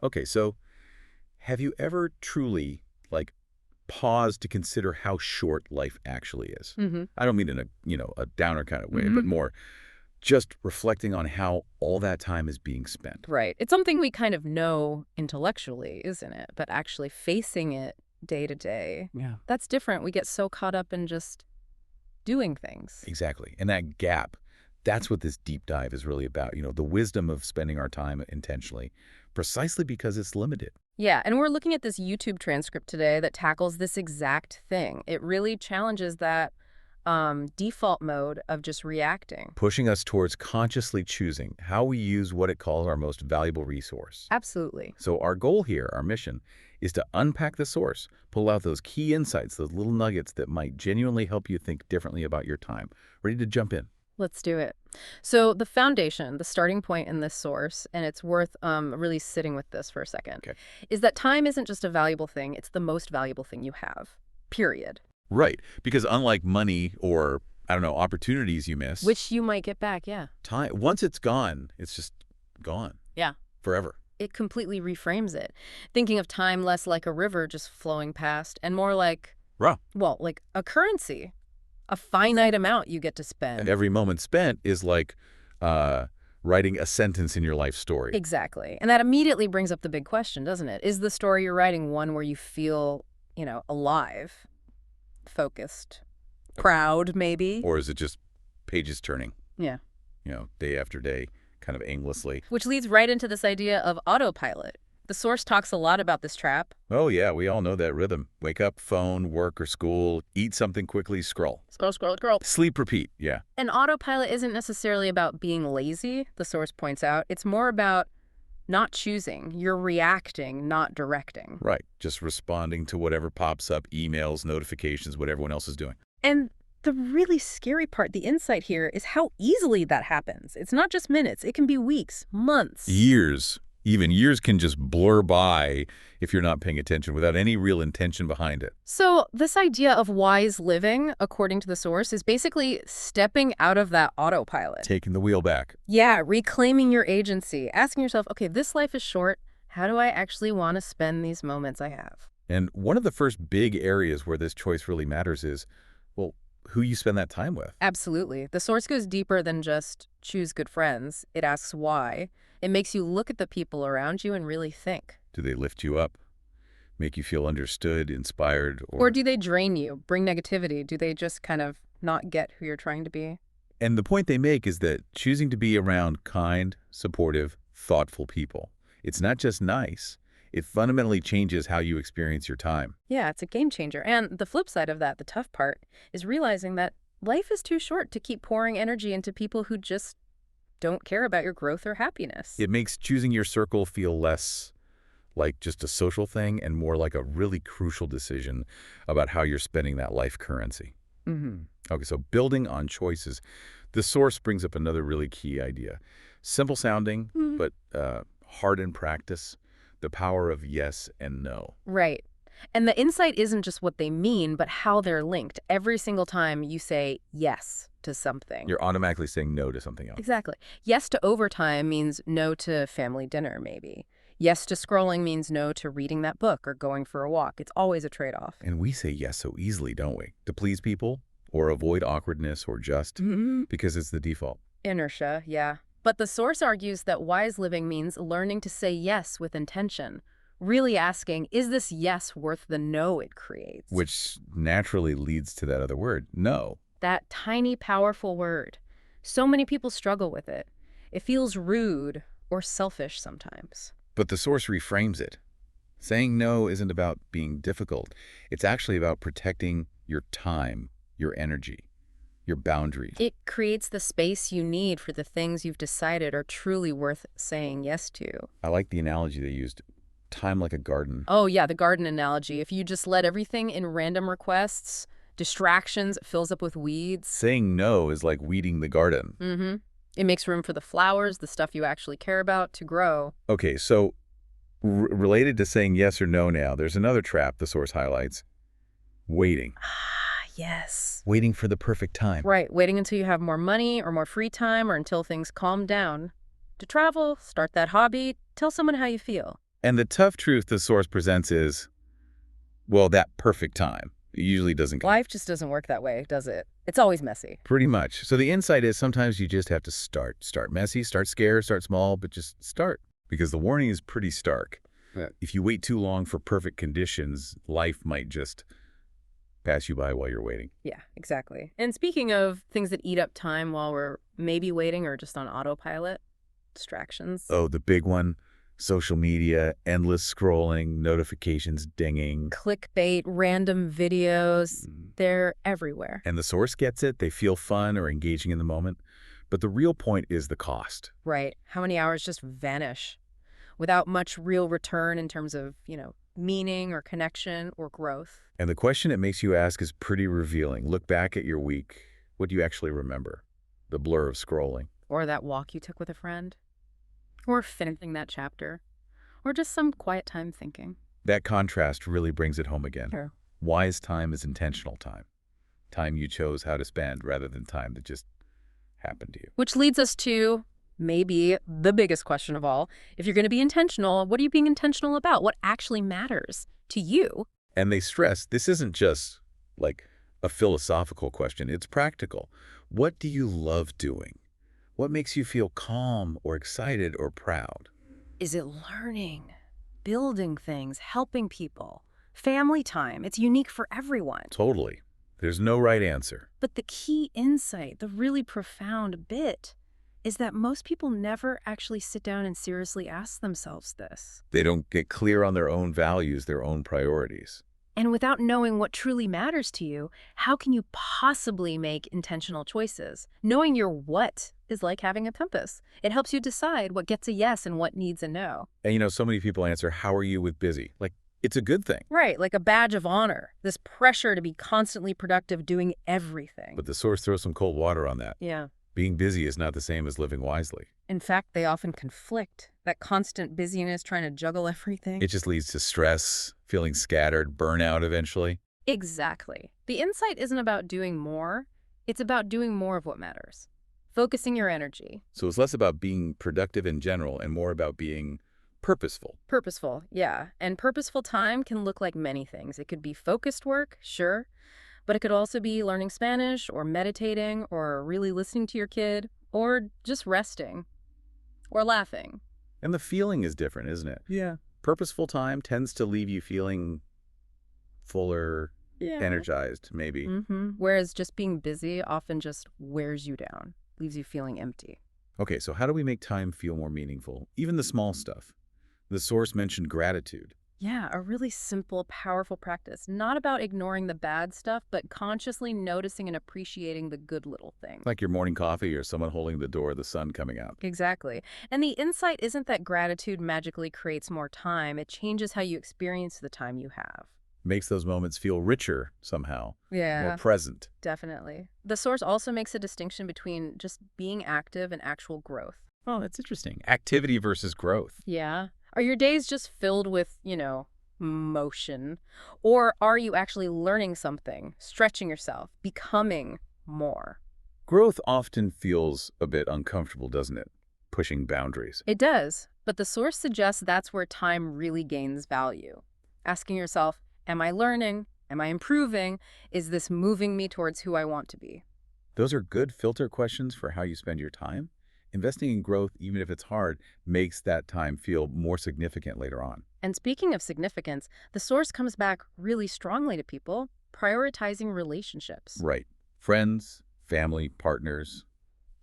Okay, so have you ever truly, like, paused to consider how short life actually is? Mm-hmm. I don't mean in a downer kind of way, Mm-hmm. but more just reflecting on how all that time is being spent. Right. It's something we kind of know intellectually, isn't it? But actually facing it day to day, Yeah. that's different. We get so caught up in just doing things. Exactly. And that gap, that's what this deep dive is really about. The wisdom of spending our time intentionally, precisely because it's limited. Yeah, and we're looking at this YouTube transcript today that tackles this exact thing. It really challenges that default mode of just reacting. Pushing us towards consciously choosing how we use what it calls our most valuable resource. Absolutely. So our goal here, our mission, is to unpack the source, pull out those key insights, those little nuggets that might genuinely help you think differently about your time. Ready to jump in? Let's do it. So the foundation, the starting point in this source, and it's worth really sitting with this for a second, Okay. is that time isn't just a valuable thing, it's the most valuable thing you have, period. Right, because unlike money or, I don't know, opportunities you miss, Which you might get back, yeah. time, once it's gone, it's just gone Yeah. forever. It completely reframes it. Thinking of time less like a river just flowing past and more like, Raw. well, like a currency, a finite amount you get to spend. Every moment spent is like writing a sentence in your life story. Exactly. And that immediately brings up the big question, doesn't it? Is the story you're writing one where you feel, alive, focused, proud, maybe? Or is it just pages turning, Yeah. day after day, kind of aimlessly? Which leads right into this idea of autopilot. The source talks a lot about this trap. Oh, yeah, we all know that rhythm. Wake up, phone, work or school, eat something quickly, scroll. Scroll, scroll, scroll. Sleep, repeat, yeah. And autopilot isn't necessarily about being lazy, the source points out. It's more about not choosing. You're reacting, not directing. Right, just responding to whatever pops up, emails, notifications, what everyone else is doing. And the really scary part, the insight here, is how easily that happens. It's not just minutes. It can be weeks, months. Years. Even years can just blur by if you're not paying attention without any real intention behind it. So this idea of wise living, according to the source, is basically stepping out of that autopilot. Taking the wheel back. Yeah, reclaiming your agency, asking yourself, okay, this life is short. How do I actually want to spend these moments I have? And one of the first big areas where this choice really matters is, well, who you spend that time with. Absolutely. The source goes deeper than just choose good friends. It asks why. It makes you look at the people around you and really think. Do they lift you up, make you feel understood, inspired, Or do they drain you, bring negativity? Do they just kind of not get who you're trying to be? And the point they make is that choosing to be around kind, supportive, thoughtful people, it's not just nice, it fundamentally changes how you experience your time. Yeah, it's a game changer. And the flip side of that, the tough part, is realizing that life is too short to keep pouring energy into people who just don't care about your growth or happiness. It makes choosing your circle feel less like just a social thing and more like a really crucial decision about how you're spending that life currency. Mm-hmm. Okay, so building on choices. The source brings up another really key idea. Simple sounding, but hard in practice. The power of yes and no. Right. And the insight isn't just what they mean, but how they're linked. Every single time you say yes to something. You're automatically saying no to something else. Exactly. Yes to overtime means no to family dinner, maybe. Yes to scrolling means no to reading that book or going for a walk. It's always a trade-off. And we say yes so easily, don't we? To please people or avoid awkwardness or just because it's the default. Inertia, yeah. But the source argues that wise living means learning to say yes with intention. Really asking, is this yes worth the no it creates? Which naturally leads to that other word, no. That tiny, powerful word. So many people struggle with it. It feels rude or selfish sometimes. But the source reframes it. Saying no isn't about being difficult. It's actually about protecting your time, your energy, your boundaries. It creates the space you need for the things you've decided are truly worth saying yes to. I like the analogy they used, time like a garden. Oh, yeah, the garden analogy. If you just let everything in random requests, distractions, it fills up with weeds. Saying no is like weeding the garden. Mm-hmm. It makes room for the flowers, the stuff you actually care about, to grow. Okay, so related to saying yes or no now, there's another trap the source highlights. Waiting. Ah, yes. Waiting for the perfect time. Right, waiting until you have more money or more free time or until things calm down. To travel, start that hobby, tell someone how you feel. And the tough truth the source presents is, well, that perfect time. It usually doesn't come. Life just doesn't work that way, does it? It's always messy. Pretty much. So the insight is sometimes you just have to start. Start messy, start scared, start small, but just start. Because the warning is pretty stark. Yeah. If you wait too long for perfect conditions, life might just pass you by while you're waiting. Yeah, exactly. And speaking of things that eat up time while we're maybe waiting or just on autopilot, distractions. Oh, the big one. Social media, endless scrolling, notifications dinging. Clickbait, random videos, they're everywhere. And the source gets it. They feel fun or engaging in the moment. But the real point is the cost. Right. How many hours just vanish without much real return in terms of, meaning or connection or growth? And the question it makes you ask is pretty revealing. Look back at your week. What do you actually remember? The blur of scrolling. Or that walk you took with a friend? Or finishing that chapter? Or just some quiet time thinking? That contrast really brings it home again. Sure. Wise time is intentional time. Time you chose how to spend rather than time that just happened to you. Which leads us to maybe the biggest question of all. If you're going to be intentional, what are you being intentional about? What actually matters to you? And they stress this isn't just like a philosophical question. It's practical. What do you love doing? What makes you feel calm or excited or proud? Is it learning, building things, helping people, family time? It's unique for everyone. Totally. There's no right answer. But the key insight, the really profound bit, is that most people never actually sit down and seriously ask themselves this. They don't get clear on their own values, their own priorities. And without knowing what truly matters to you, how can you possibly make intentional choices? Knowing your what is like having a compass. It helps you decide what gets a yes and what needs a no. And so many people answer, how are you with busy? Like, it's a good thing. Right, like a badge of honor. This pressure to be constantly productive, doing everything. But the source throws some cold water on that. Yeah. Being busy is not the same as living wisely. In fact, they often conflict. That constant busyness trying to juggle everything. It just leads to stress, feeling scattered, burnout eventually. Exactly. The insight isn't about doing more. It's about doing more of what matters. Focusing your energy. So it's less about being productive in general and more about being purposeful. Purposeful, yeah. And purposeful time can look like many things. It could be focused work, sure. But it could also be learning Spanish or meditating or really listening to your kid or just resting or laughing. And the feeling is different, isn't it? Yeah. Purposeful time tends to leave you feeling fuller, energized, maybe. Whereas just being busy often just wears you down, leaves you feeling empty. Okay, so how do we make time feel more meaningful? Even the small stuff. The source mentioned gratitude. Yeah, a really simple, powerful practice. Not about ignoring the bad stuff, but consciously noticing and appreciating the good little things. Like your morning coffee or someone holding the door, the sun coming out. Exactly. And the insight isn't that gratitude magically creates more time. It changes how you experience the time you have. Makes those moments feel richer somehow. Yeah. More present. Definitely. The source also makes a distinction between just being active and actual growth. Oh, that's interesting. Activity versus growth. Yeah. Are your days just filled with, motion? Or are you actually learning something, stretching yourself, becoming more? Growth often feels a bit uncomfortable, doesn't it? Pushing boundaries. It does. But the source suggests that's where time really gains value. Asking yourself, am I learning? Am I improving? Is this moving me towards who I want to be? Those are good filter questions for how you spend your time. Investing in growth, even if it's hard, makes that time feel more significant later on. And speaking of significance, the source comes back really strongly to people, prioritizing relationships. Right. Friends, family, partners,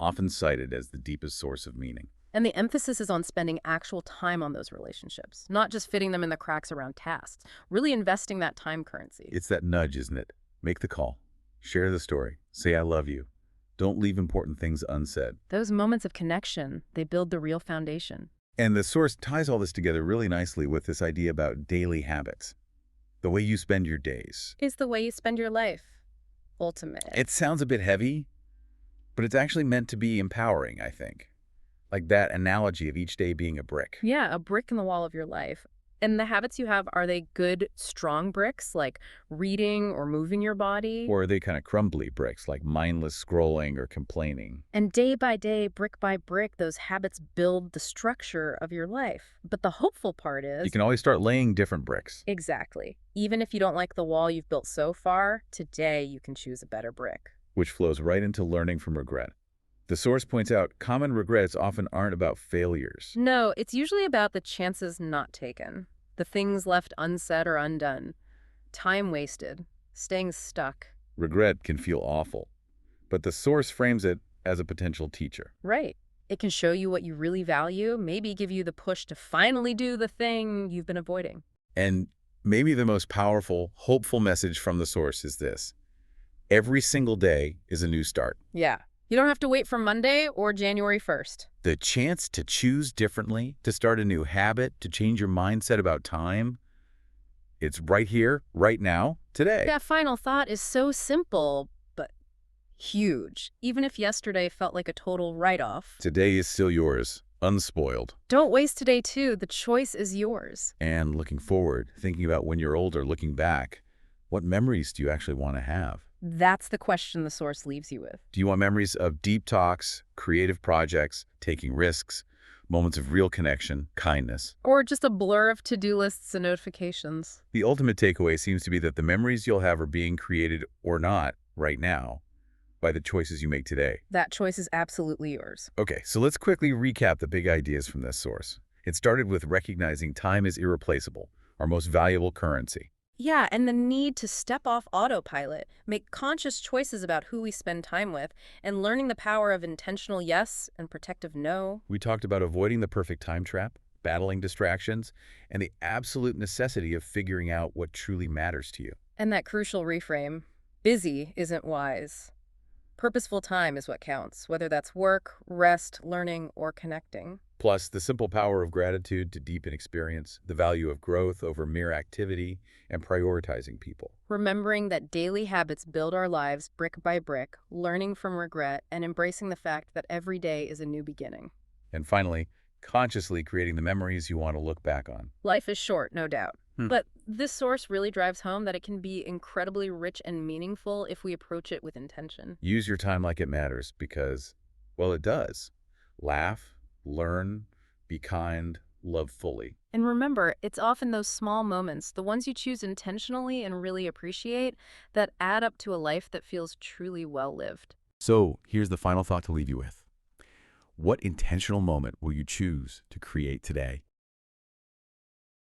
often cited as the deepest source of meaning. And the emphasis is on spending actual time on those relationships, not just fitting them in the cracks around tasks, really investing that time currency. It's that nudge, isn't it? Make the call. Share the story. Say, I love you. Don't leave important things unsaid. Those moments of connection, they build the real foundation. And the source ties all this together really nicely with this idea about daily habits. The way you spend your days. Is the way you spend your life. Ultimate. It sounds a bit heavy, but it's actually meant to be empowering, I think. Like that analogy of each day being a brick. Yeah, a brick in the wall of your life. And the habits you have, are they good, strong bricks, like reading or moving your body? Or are they kind of crumbly bricks, like mindless scrolling or complaining? And day by day, brick by brick, those habits build the structure of your life. But the hopeful part You is, can always start laying different bricks, exactly. Even if you don't like the wall you've built so far, today you can choose a better brick. which flows right into learning from regret. The source points out common regrets often aren't about failures. No, it's usually about the chances not taken, the things left unsaid or undone, time wasted, staying stuck. Regret can feel awful, but the source frames it as a potential teacher. Right. It can show you what you really value, maybe give you the push to finally do the thing you've been avoiding. And maybe the most powerful, hopeful message from the source is this: every single day is a new start. Yeah. You don't have to wait for Monday or January 1st. The chance to choose differently, to start a new habit, to change your mindset about time, it's right here, right now, today. That final thought is so simple, but huge. Even if yesterday felt like a total write-off. Today is still yours, unspoiled. Don't waste today, too. The choice is yours. And looking forward, thinking about when you're older, looking back, what memories do you actually want to have? That's the question the source leaves you with. Do you want memories of deep talks, creative projects, taking risks, moments of real connection, kindness? Or just a blur of to-do lists and notifications. The ultimate takeaway seems to be that the memories you'll have are being created or not right now by the choices you make today. That choice is absolutely yours. Okay, so let's quickly recap the big ideas from this source. It started with recognizing time is irreplaceable, our most valuable currency. Yeah, and the need to step off autopilot, make conscious choices about who we spend time with, and learning the power of intentional yes and protective no. We talked about avoiding the perfect time trap, battling distractions, and the absolute necessity of figuring out what truly matters to you. And that crucial reframe, busy isn't wise. Purposeful time is what counts, whether that's work, rest, learning, or connecting. Plus, the simple power of gratitude to deepen experience, the value of growth over mere activity, and prioritizing people. Remembering that daily habits build our lives brick by brick, learning from regret, and embracing the fact that every day is a new beginning. And finally, consciously creating the memories you want to look back on. Life is short, no doubt. Hmm. But this source really drives home that it can be incredibly rich and meaningful if we approach it with intention. Use your time like it matters because, well, it does. Laugh, learn, be kind, love fully. And remember, it's often those small moments, the ones you choose intentionally and really appreciate, that add up to a life that feels truly well lived. So, here's the final thought to leave you with. What intentional moment will you choose to create today?